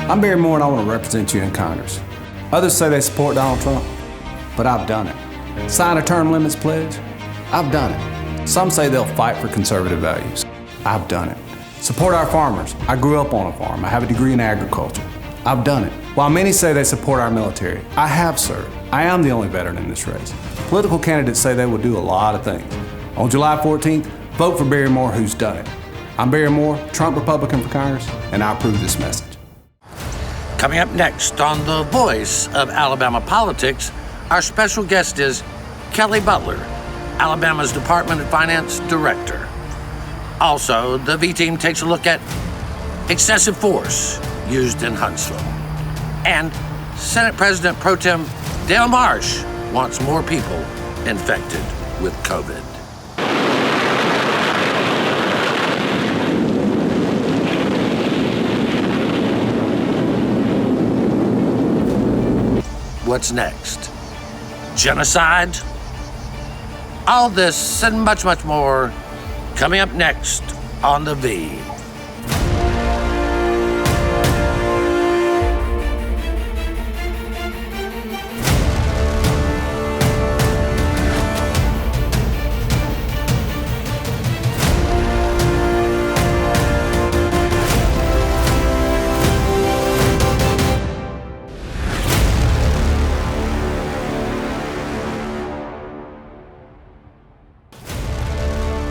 I'm Barry Moore and I want to represent you in Congress. Others say they support Donald Trump, but I've done it. Sign a term limits pledge? I've done it. Some say they'll fight for conservative values. I've done it. Support our farmers. I grew up on a farm. I have a degree in agriculture. I've done it. While many say they support our military, I have served. I am the only veteran in this race. Political candidates say they will do a lot of things. On July 14th, vote for Barry Moore, who's done it. I'm Barry Moore, Trump Republican for Congress, and I approve this message. Coming up next on The Voice of Alabama Politics, our special guest is Kelly Butler, Alabama's Department of Finance Director. Also, the V-Team takes a look at excessive force used in Huntsville. And Senate President Pro Tem Dale Marsh wants more people infected with COVID. What's next? Genocide? All this and much, much more coming up next on The V.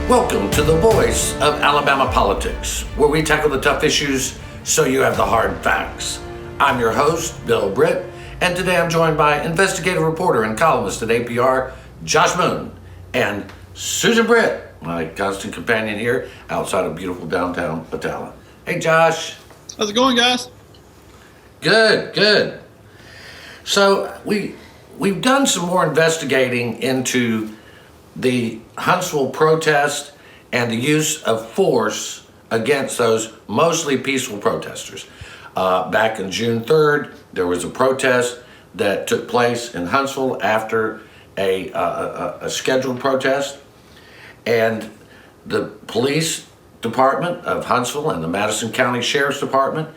Welcome to The Voice of Alabama Politics, where we tackle the tough issues so you have the hard facts. I'm your host, Bill Britt, and today I'm joined by investigative reporter and columnist at APR, Josh Moon, and Susan Britt, my constant companion here outside of beautiful downtown Atala. Hey, Josh. How's it going, guys? Good. So we've done some more investigating into the Huntsville protest and the use of force against those mostly peaceful protesters. Back on June 3rd, there was a protest that took place in Huntsville after a scheduled protest, and the police department of Huntsville and the Madison County Sheriff's Department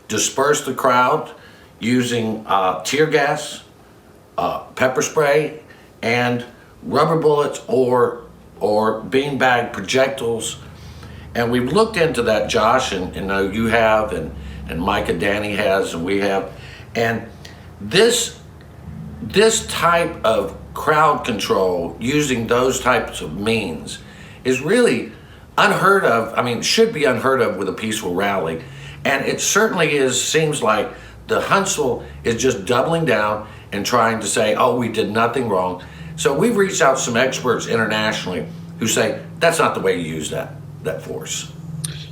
dispersed the crowd using tear gas, pepper spray, and rubber bullets or beanbag projectiles. And we've looked into that, Josh, and you have, and Micah Danny has, and we have. And this type of crowd control using those types of means is really unheard of. I mean, should be unheard of with a peaceful rally. And it certainly seems like the Huntsville is just doubling down and trying to say, oh, we did nothing wrong. So we've reached out to some experts internationally who say that's not the way you use that force.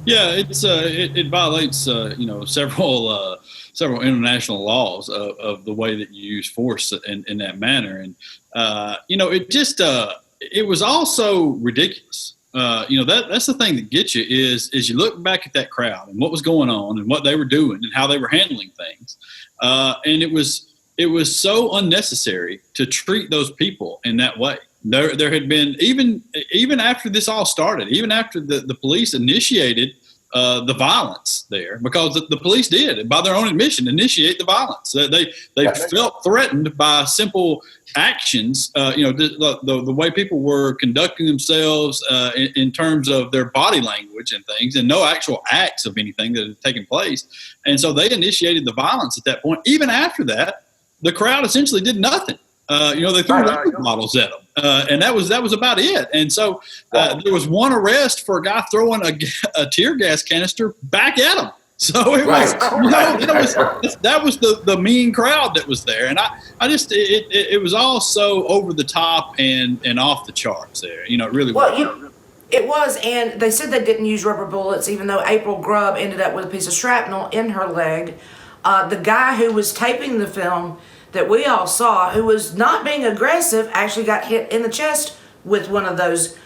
Yeah, it violates several international laws of the way that you use force in that manner, and it was also ridiculous. That's the thing that gets you is you look back at that crowd and what was going on and what they were doing and how they were handling things, and it was so unnecessary to treat those people in that way. There had been, even after this all started, even after the police initiated the violence there, because the police did, by their own admission, initiate the violence. They felt threatened by simple actions, the way people were conducting themselves in terms of their body language and things, and no actual acts of anything that had taken place. And so they initiated the violence at that point. Even after that, the crowd essentially did nothing. They threw water bottles at them, and that was about it. And so there was one arrest for a guy throwing a tear gas canister back at him. So it was the mean crowd that was there, and it was all so over the top and off the charts there. It really was. It was, and they said they didn't use rubber bullets, even though April Grubb ended up with a piece of shrapnel in her leg. The guy who was taping the film that we all saw, who was not being aggressive, actually got hit in the chest with one of those,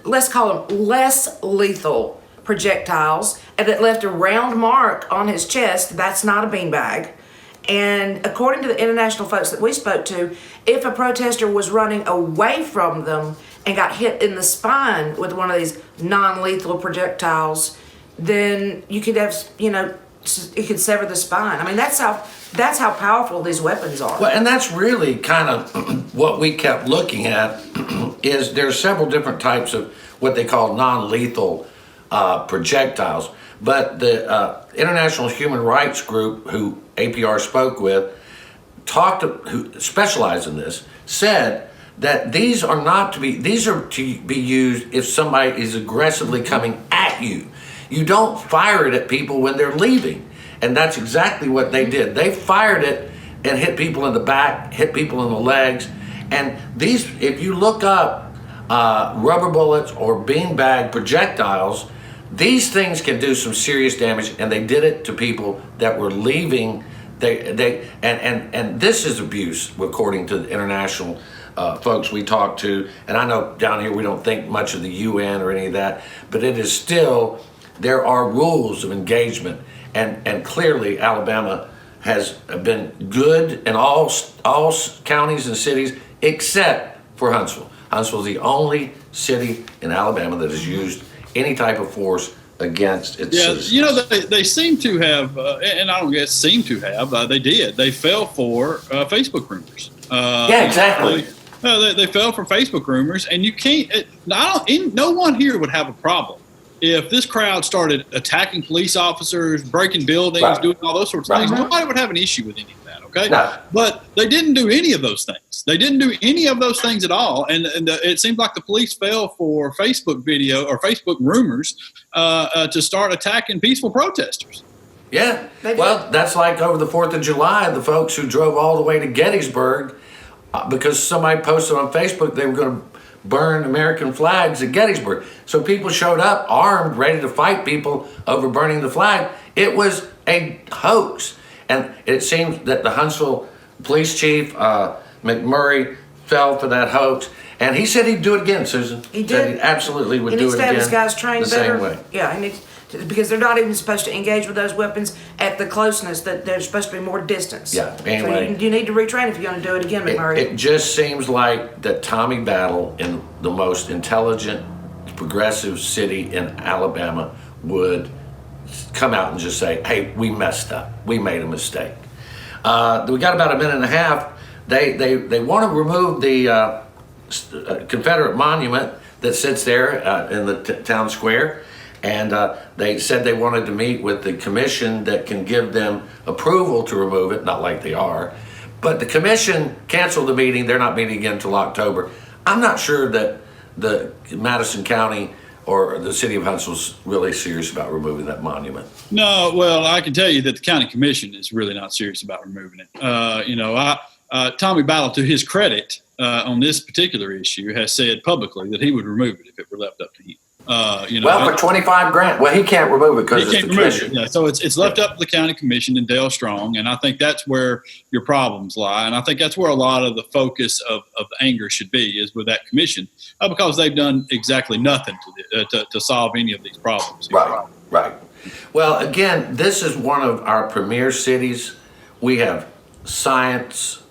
let's call them less lethal projectiles, and it left a round mark on his chest. That's not a beanbag. And according to the international folks that we spoke to, if a protester was running away from them and got hit in the spine with one of these non-lethal projectiles, then you could have, it could sever the spine. I mean, that's how powerful these weapons are. Well, and that's really kind of what we kept looking at is there's several different types of what they call non-lethal projectiles. But the International Human Rights Group, who APR spoke with, who specialize in this, said that these are to be used if somebody is aggressively coming at you. You don't fire it at people when they're leaving. And that's exactly what they did. They fired it and hit people in the back, hit people in the legs. And these, if you look up rubber bullets or beanbag projectiles, these things can do some serious damage, and they did it to people that were leaving. And this is abuse, according to the international folks we talked to. And I know down here we don't think much of the UN or any of that, but it is still, there are rules of engagement, and clearly Alabama has been good in all counties and cities except for Huntsville. Huntsville is the only city in Alabama that has used any type of force against its citizens. You know, they seem to have, and I don't guess seem to have, they did. They fell for Facebook rumors. Yeah, exactly. They fell for Facebook rumors, and you can't, no one here would have a problem if this crowd started attacking police officers, breaking buildings, Right. doing all those sorts of things. Nobody would have an issue with any of that, okay? No. But they didn't do any of those things. They didn't do any of those things at all. And it seems like the police fell for Facebook video or Facebook rumors to start attacking peaceful protesters. Yeah. Well, that's like over the 4th of July, the folks who drove all the way to Gettysburg because somebody posted on Facebook they were going to burn American flags at Gettysburg. So people showed up armed, ready to fight people over burning the flag. It was a hoax. And it seems that the Huntsville police chief, McMurray, fell for that hoax. And he said he'd do it again, Susan. He did. Said he absolutely would do it again. He needs to have his guys trained the better. same way. Yeah, because they're not even supposed to engage with those weapons at the closeness, that they're supposed to be more distance. Yeah, anyway. So you need to retrain if you're going to do it again, McMurray. It just seems like that Tommy Battle, in the most intelligent, progressive city in Alabama, would come out and just say, hey, we messed up. We made a mistake. We got about a minute and a half. They want to remove the Confederate monument that sits there in the town square. And they said they wanted to meet with the commission that can give them approval to remove it, not like they are. But the commission canceled the meeting. They're not meeting again until October. I'm not sure that the Madison County or the city of Huntsville's really serious about removing that monument. No, well, I can tell you that the county commission is really not serious about removing it. Tommy Battle, to his credit, on this particular issue, has said publicly that he would remove it if it were left up to him. Well, for $25,000. Well, he can't remove it because it's the commission. Yeah, so it's left up to the county commission and Dale Strong, and I think that's where your problems lie, and I think that's where a lot of the focus of anger should be, is with that commission, because they've done exactly nothing to solve any of these problems. Right. Well, again, this is one of our premier cities. We have science,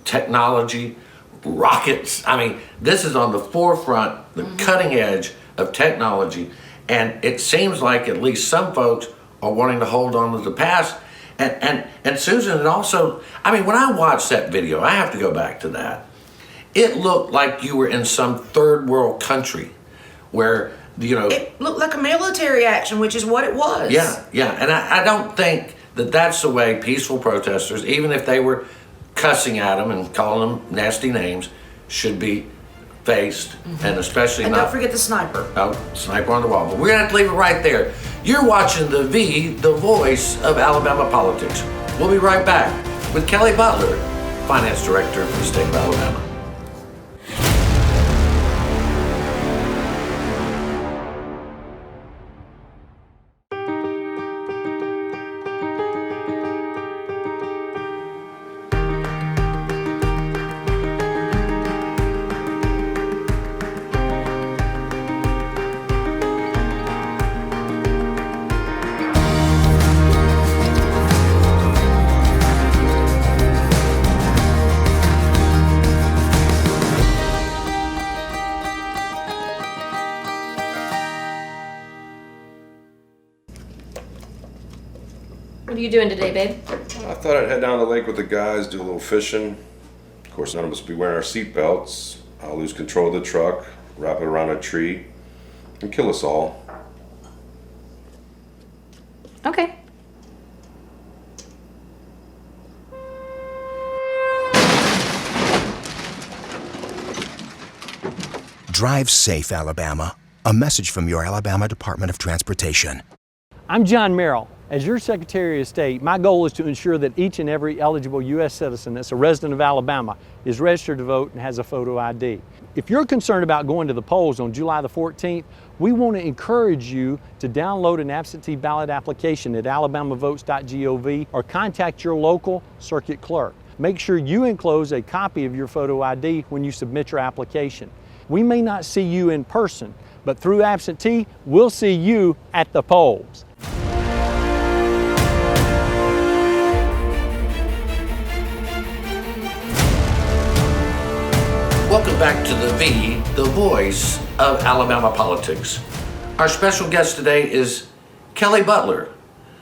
technology, rockets. I mean, this is on the forefront, the cutting edge of technology, and it seems like at least some folks are wanting to hold on to the past. And Susan, and also, I mean, when I watched that video, I have to go back to that. It looked like you were in some third world country where, it looked like a military action, which is what it was. Yeah, and I don't think that that's the way peaceful protesters, even if they were cussing at them and calling them nasty names, should be faced, and especially and not. Don't forget the sniper. Oh, sniper on the wall. But we're gonna have to leave it right there. You're watching the voice of Alabama politics. We'll be right back with Kelly Butler, Finance Director for the state of Alabama. What are you doing today, babe? I thought I'd head down to the lake with the guys, do a little fishing. Of course, none of us will be wearing our seatbelts. I'll lose control of the truck, wrap it around a tree, and kill us all. Okay. Drive safe, Alabama. A message from your Alabama Department of Transportation. I'm John Merrill. As your Secretary of State, my goal is to ensure that each and every eligible U.S. citizen that's a resident of Alabama is registered to vote and has a photo ID. If you're concerned about going to the polls on July the 14th, we want to encourage you to download an absentee ballot application at alabamavotes.gov or contact your local circuit clerk. Make sure you enclose a copy of your photo ID when you submit your application. We may not see you in person, but through absentee, we'll see you at the polls. Welcome back to the voice of Alabama politics. Our special guest today is Kelly Butler,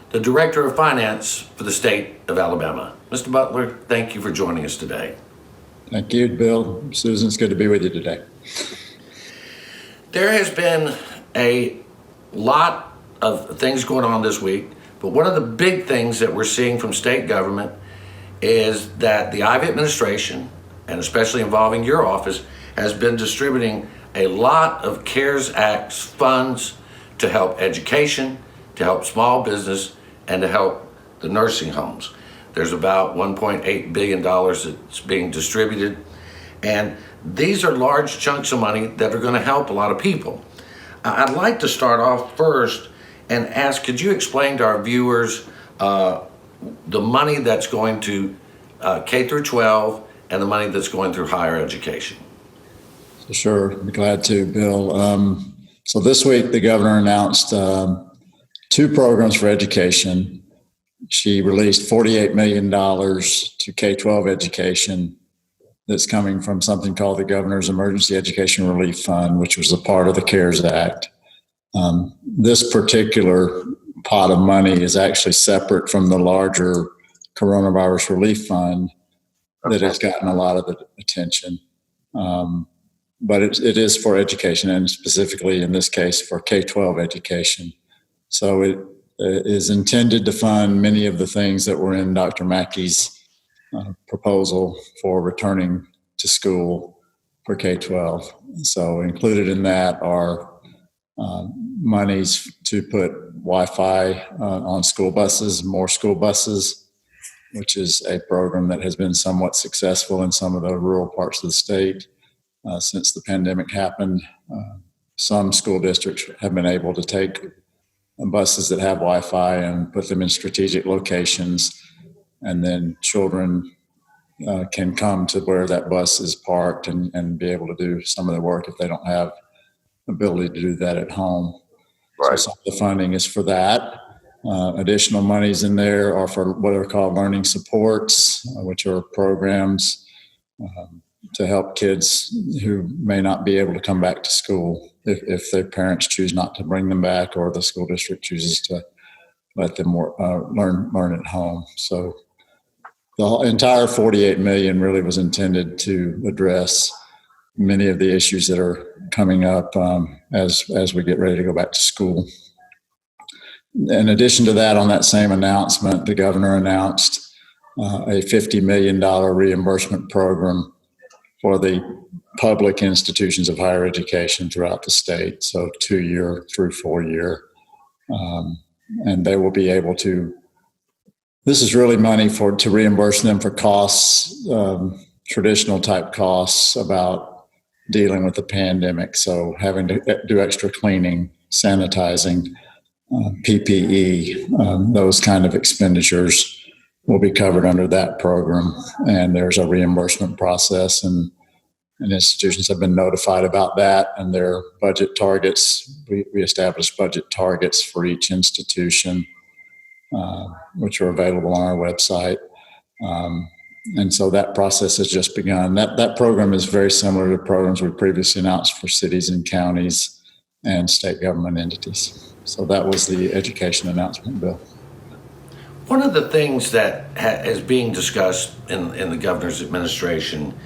the Director of Finance for the state of Alabama. Mr. Butler, thank you for joining us today. Thank you, Bill. Susan, it's good to be with you today. There has been a lot of things going on this week, but one of the big things that we're seeing from state government is that the Ivey administration, and especially involving your office, has been distributing a lot of CARES Act funds to help education, to help small business, and to help the nursing homes. There's about $1.8 billion that's being distributed, and these are large chunks of money that are going to help a lot of people. I'd like to start off first and ask, could you explain to our viewers the money that's going to K through 12 and the money that's going through higher education? Sure, I'd be glad to, Bill. So this week, the governor announced 2 programs for education. She released $48 million to K-12 education that's coming from something called the Governor's Emergency Education Relief Fund, which was a part of the CARES Act. This particular pot of money is actually separate from the larger coronavirus relief fund that has gotten a lot of the attention. But it is for education, and specifically in this case for K-12 education. So it is intended to fund many of the things that were in Dr. Mackey's proposal for returning to school for K-12. So included in that are monies to put Wi-Fi on school buses, more school buses, which is a program that has been somewhat successful in some of the rural parts of the state since the pandemic happened. Some school districts have been able to take buses that have Wi-Fi and put them in strategic locations, and then children can come to where that bus is parked and be able to do some of the work if they don't have ability to do that at home. Right. So some of the funding is for that. Additional monies in there are for what are called learning supports, which are programs to help kids who may not be able to come back to school if their parents choose not to bring them back, or the school district chooses to let them learn at home. So the entire $48 million really was intended to address many of the issues that are coming up as we get ready to go back to school. In addition to that, on that same announcement, the governor announced a $50 million reimbursement program for the public institutions of higher education throughout the state, so 2-year through 4-year. And they will be able to, this is really money to reimburse them for costs, traditional type costs about dealing with the pandemic. So having to do extra cleaning, sanitizing, PPE, those kind of expenditures will be covered under that program. And there's a reimbursement process, and institutions have been notified about that and their budget targets. We established budget targets for each institution, which are available on our website. And so that process has just begun. That program is very similar to programs we previously announced for cities and counties and state government entities. So that was the education announcement, Bill. One of the things that is being discussed in the governor's administration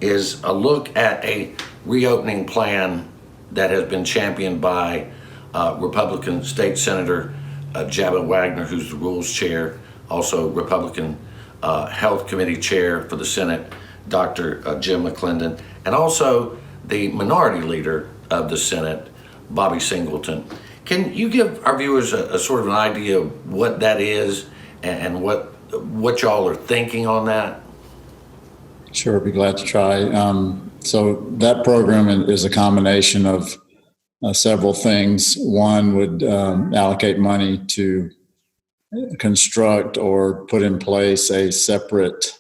is a look at a reopening plan that has been championed by Republican State Senator Jabba Wagner, who's the Rules Chair, also Republican Health Committee Chair for the Senate, Dr. Jim McClendon, and also the Minority Leader of the Senate, Bobby Singleton. Can you give our viewers a sort of an idea of what that is and what y'all are thinking on that? Sure, be glad to try. So that program is a combination of several things. One would allocate money to construct or put in place a separate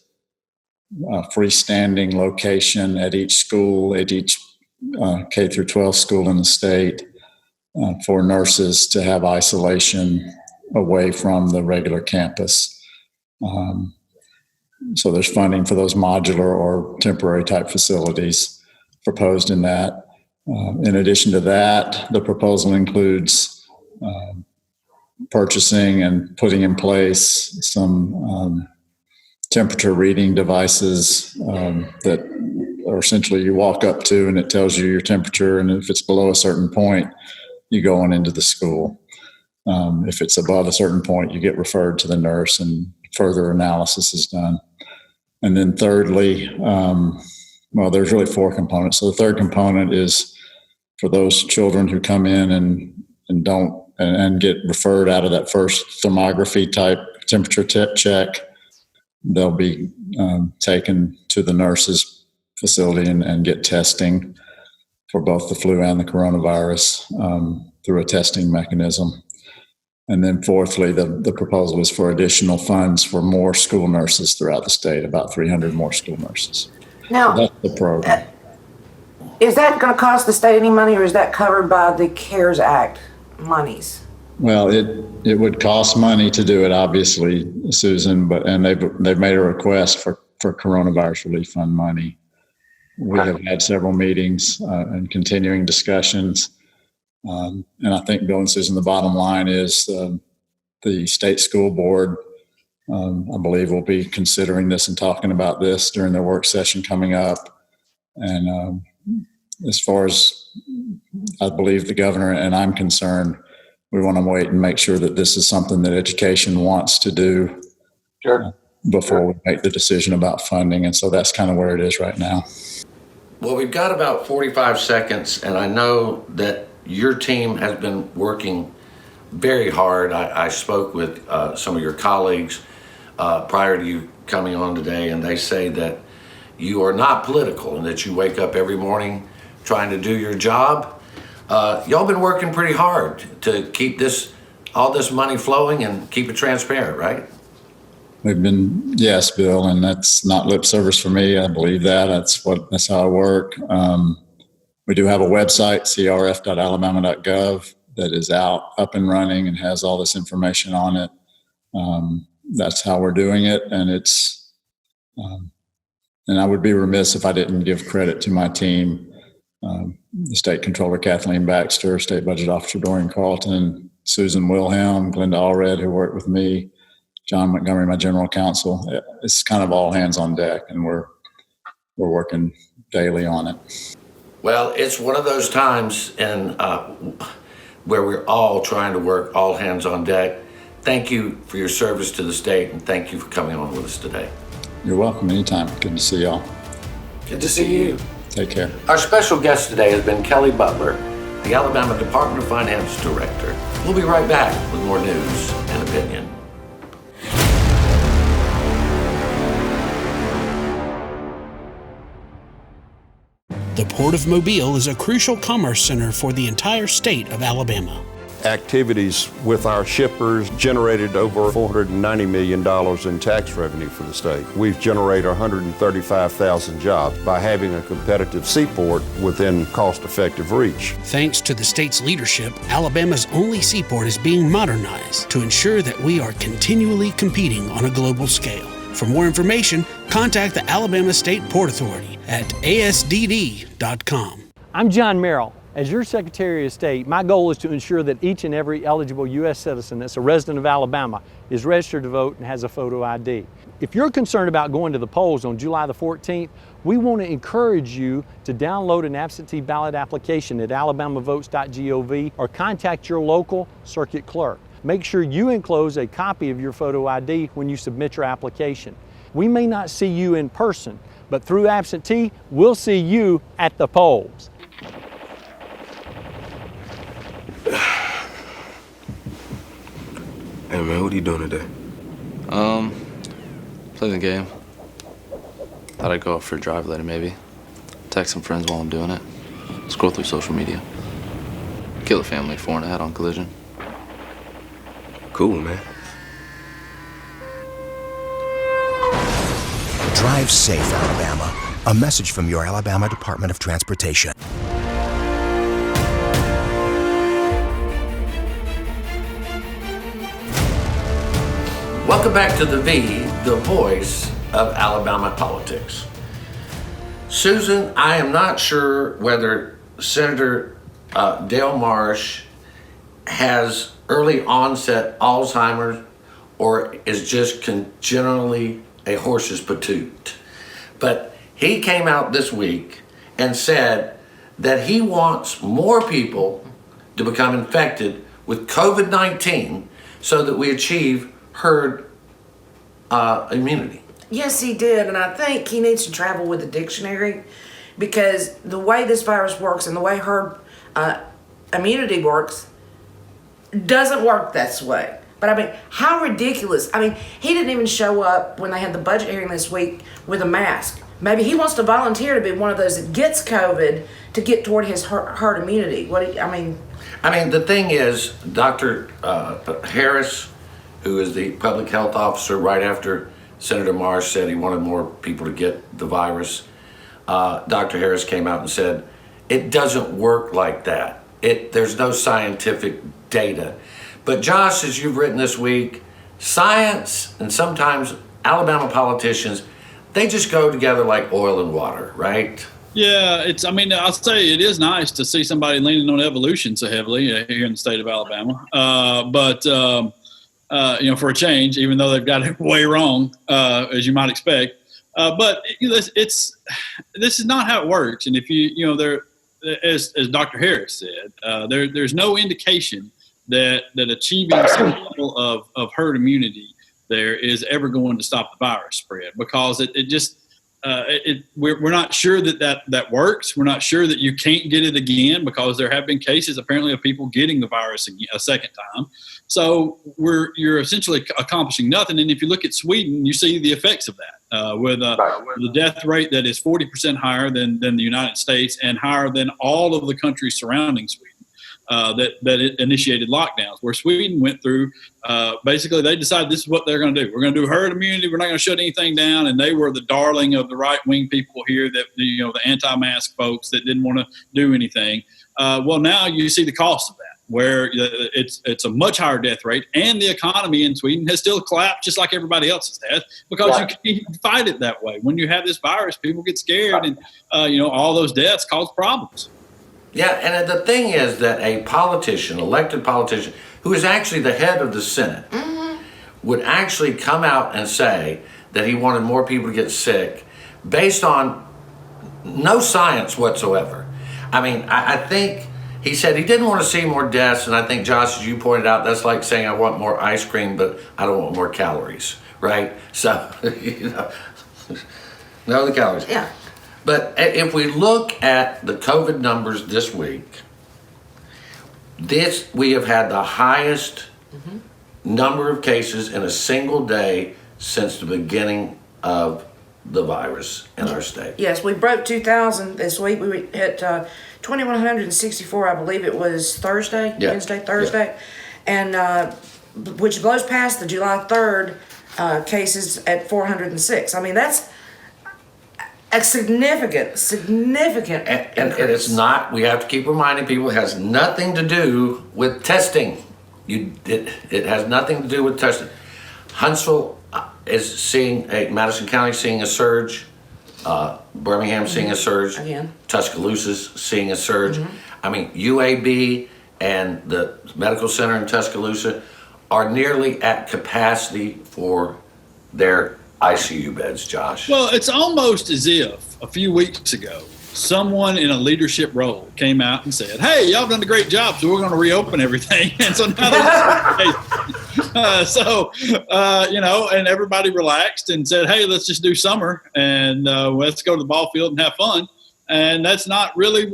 freestanding location at each school, at each K through 12 school in the state, for nurses to have isolation away from the regular campus. So there's funding for those modular or temporary type facilities proposed in that. In addition to that, the proposal includes purchasing and putting in place some temperature reading devices that are essentially you walk up to and it tells you your temperature, and if it's below a certain point, you go on into the school. If it's above a certain point, you get referred to the nurse and further analysis is done. And then thirdly, well, there's really four components. So the third component is for those children who come in and don't and get referred out of that first thermography type temperature check, they'll be taken to the nurse's facility and get testing for both the flu and the coronavirus through a testing mechanism. And then fourthly, the proposal is for additional funds for more school nurses throughout the state, about 300 more school nurses. Now, So that's the program. Is that going to cost the state any money, or is that covered by the CARES Act monies? Well, it would cost money to do it, obviously, Susan, and they've made a request for coronavirus relief fund money. We have had several meetings and continuing discussions. And I think, Bill and Susan, the bottom line is the state school board, I believe, will be considering this and talking about this during their work session coming up. And as far as I believe the governor and I'm concerned, we want to wait and make sure that this is something that education wants to do before we make the decision about funding. And so that's kind of where it is right now. Well, we've got about 45 seconds, and I know that your team has been working very hard. I spoke with some of your colleagues prior to you coming on today, and they say that you are not political and that you wake up every morning trying to do your job. Y'all been working pretty hard to keep all this money flowing and keep it transparent, right? We've been, yes, Bill, and that's not lip service for me. I believe that. That's how I work. We do have a website, crf.alabama.gov, that is up and running and has all this information on it. That's how we're doing it, and and I would be remiss if I didn't give credit to my team, the State Controller Kathleen Baxter, State Budget Officer Dorian Carlton, Susan Wilhelm, Glenda Allred, who worked with me, John Montgomery, my general counsel. It's kind of all hands on deck, and we're working daily on it. Well, it's one of those times where we're all trying to work all hands on deck. Thank you for your service to the state, and thank you for coming on with us today. You're welcome anytime. Good to see y'all. Good to see you. Take care. Our special guest today has been Kelly Butler, the Alabama Department of Finance Director. We'll be right back with more news and opinion. The Port of Mobile is a crucial commerce center for the entire state of Alabama. Activities with our shippers generated over $490 million in tax revenue for the state. We've generated 135,000 jobs by having a competitive seaport within cost-effective reach. Thanks to the state's leadership, Alabama's only seaport is being modernized to ensure that we are continually competing on a global scale. For more information, contact the Alabama State Port Authority at asdd.com. I'm John Merrill, As your Secretary of State, my goal is to ensure that each and every eligible U.S. citizen that's a resident of Alabama is registered to vote and has a photo ID. If you're concerned about going to the polls on July the 14th, we want to encourage you to download an absentee ballot application at alabamavotes.gov or contact your local circuit clerk. Make sure you enclose a copy of your photo ID when you submit your application. We may not see you in person, but through absentee, we'll see you at the polls. Hey man, what are you doing today? Playing the game. Thought I'd go out for a drive later maybe. Text some friends while I'm doing it. Scroll through social media. Kill a family 4 and a head-on collision. Cool, man. Drive safe, Alabama. A message from your Alabama Department of Transportation. Welcome back to the voice of Alabama politics. Susan, I am not sure whether Senator Dale Marsh has early onset Alzheimer's or is just congenitally a horse's patoot. But he came out this week and said that he wants more people to become infected with COVID-19 so that we achieve herd immunity. Yes, he did, and I think he needs to travel with a dictionary, because the way this virus works and the way herd immunity works doesn't work this way. But I mean, how ridiculous. I mean, he didn't even show up when they had the budget hearing this week with a mask. Maybe he wants to volunteer to be one of those that gets COVID to get toward his herd immunity. I mean, the thing is, Dr. Harris, who is the public health officer right after Senator Marsh said he wanted more people to get the virus, Dr. Harris came out and said, it doesn't work like that. There's no scientific data. But Josh, as you've written this week, science and sometimes Alabama politicians, they just go together like oil and water, right? Yeah, I'll say it is nice to see somebody leaning on evolution so heavily here in the state of Alabama. For a change, even though they've got it way wrong, as you might expect. But this is not how it works. And if as Dr. Harris said, there's no indication that achieving some level of herd immunity there is ever going to stop the virus spread, because we're not sure that works. We're not sure that you can't get it again, because there have been cases apparently of people getting the virus a second time. So you're essentially accomplishing nothing. And if you look at Sweden, you see the effects of that with the death rate that is 40% higher than the United States and higher than all of the countries surrounding Sweden. That it initiated lockdowns, where Sweden went through, basically they decided this is what they're going to do. We're going to do herd immunity. We're not going to shut anything down. And they were the darling of the right-wing people here, that the anti-mask folks that didn't want to do anything. Well, now you see the cost of that, where it's a much higher death rate, and the economy in Sweden has still collapsed just like everybody else's has, because you can't fight it that way. When you have this virus, people get scared, and all those deaths cause problems. Yeah, and the thing is that a politician, elected politician, who is actually the head of the Senate, would actually come out and say that he wanted more people to get sick based on no science whatsoever. I think he said he didn't want to see more deaths, and I think, Josh, as you pointed out, that's like saying I want more ice cream, but I don't want more calories, right? So, no, the calories. Yeah. But if we look at the COVID numbers this week, we have had the highest number of cases in a single day since the beginning of the virus in our state. Yes, we broke 2,000 this week. We hit 2,164, I believe it was Thursday, Wednesday, Thursday, and which blows past the July 3rd cases at 406. That's a significant and it's not, we have to keep reminding people, it has nothing to do with testing. It has nothing to do with testing. Huntsville is seeing Madison County seeing a surge, Birmingham seeing a surge, again. Tuscaloosa's seeing a surge. I mean, UAB and the medical center in Tuscaloosa are nearly at capacity for their ICU beds, Josh. Well, it's almost as if a few weeks ago, someone in a leadership role came out and said, hey, y'all done a great job, so we're going to reopen everything. And so now and everybody relaxed and said, hey, let's just do summer and let's go to the ball field and have fun. And that's not really,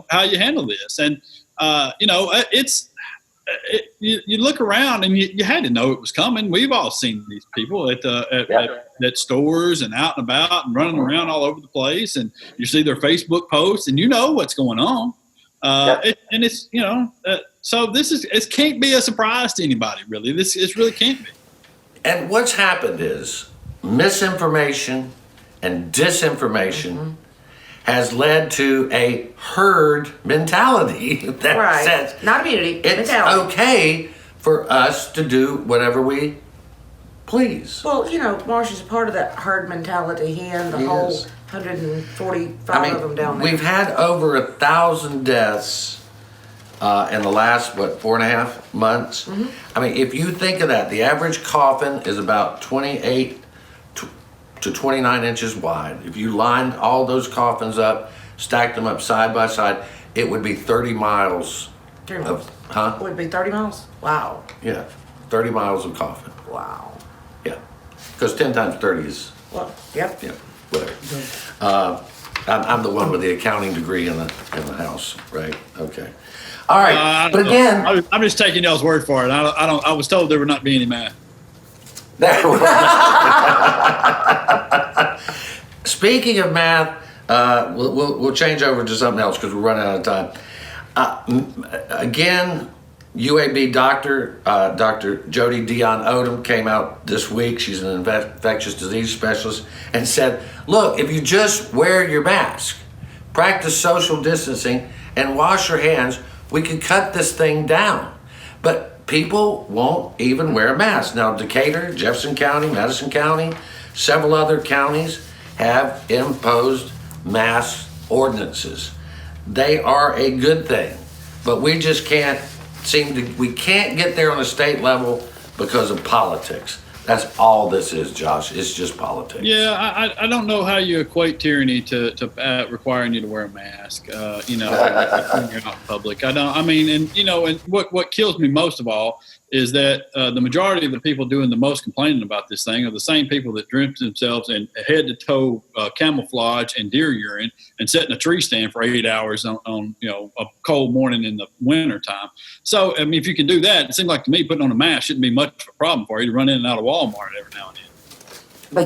how you handle this. And, you look around and you had to know it was coming. We've all seen these people at stores and out and about and running around all over the place. And you see their Facebook posts and you know what's going on. So it can't be a surprise to anybody, really. It really can't be. And what's happened is misinformation and disinformation has led to a herd mentality that says not immunity, it's mentality. Okay for us to do whatever we please. Well, Marsh is a part of that herd mentality. He and the whole 145 of them down there. We've had over 1,000 deaths in the last, 4.5 months? I mean, if you think of that, the average coffin is about 28 to 29 inches wide. If you lined all those coffins up, stacked them up side by side, it would be 30 miles. 30 miles. Huh? Would it be 30 miles? Wow. Yeah, 30 miles of coffin. Wow. Yeah, because 10 times 30 is. Well, yep. Yeah, whatever. I'm the one with the accounting degree in the house, right? Okay. All right, but again, I'm just taking y'all's word for it. I was told there would not be any math. Speaking of math, we'll change over to something else because we're running out of time. Again, UAB doctor, Dr. Jody Dion Odom came out this week. She's an infectious disease specialist and said, look, if you just wear your mask, practice social distancing, and wash your hands, we can cut this thing down. But people won't even wear a mask. Now, Decatur, Jefferson County, Madison County, several other counties have imposed mask ordinances. They are a good thing, but we just can't we can't get there on a state level because of politics. That's all this is, Josh. It's just politics. Yeah, I don't know how you equate tyranny to requiring you to wear a mask. When you're out in public. And what kills me most of all is that the majority of the people doing the most complaining about this thing are the same people that drenched themselves in head-to-toe camouflage and deer urine and sit in a tree stand for 8 hours on a cold morning in the winter time. So, I mean, if you can do that, it seems like to me putting on a mask shouldn't be much of a problem for you to run in and out of Walmart every now and then.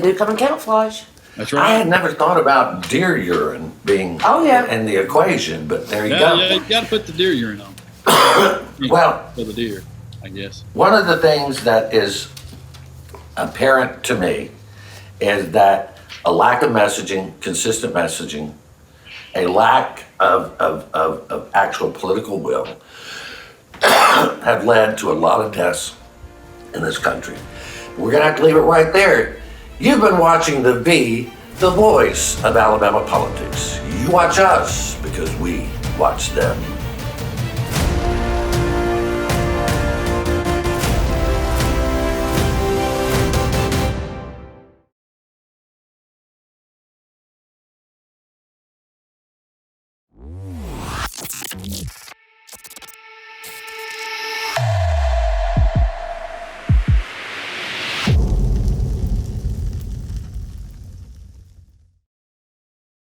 They do come in camouflage. That's right. I had never thought about deer urine being in the equation, but there you go. Yeah, you got to put the deer urine on. Well, for the deer, I guess. One of the things that is apparent to me is that a lack of messaging, consistent messaging, a lack of actual political will have led to a lot of deaths in this country. We're going to have to leave it right there. You've been watching the voice of Alabama politics. You watch us because we watch them.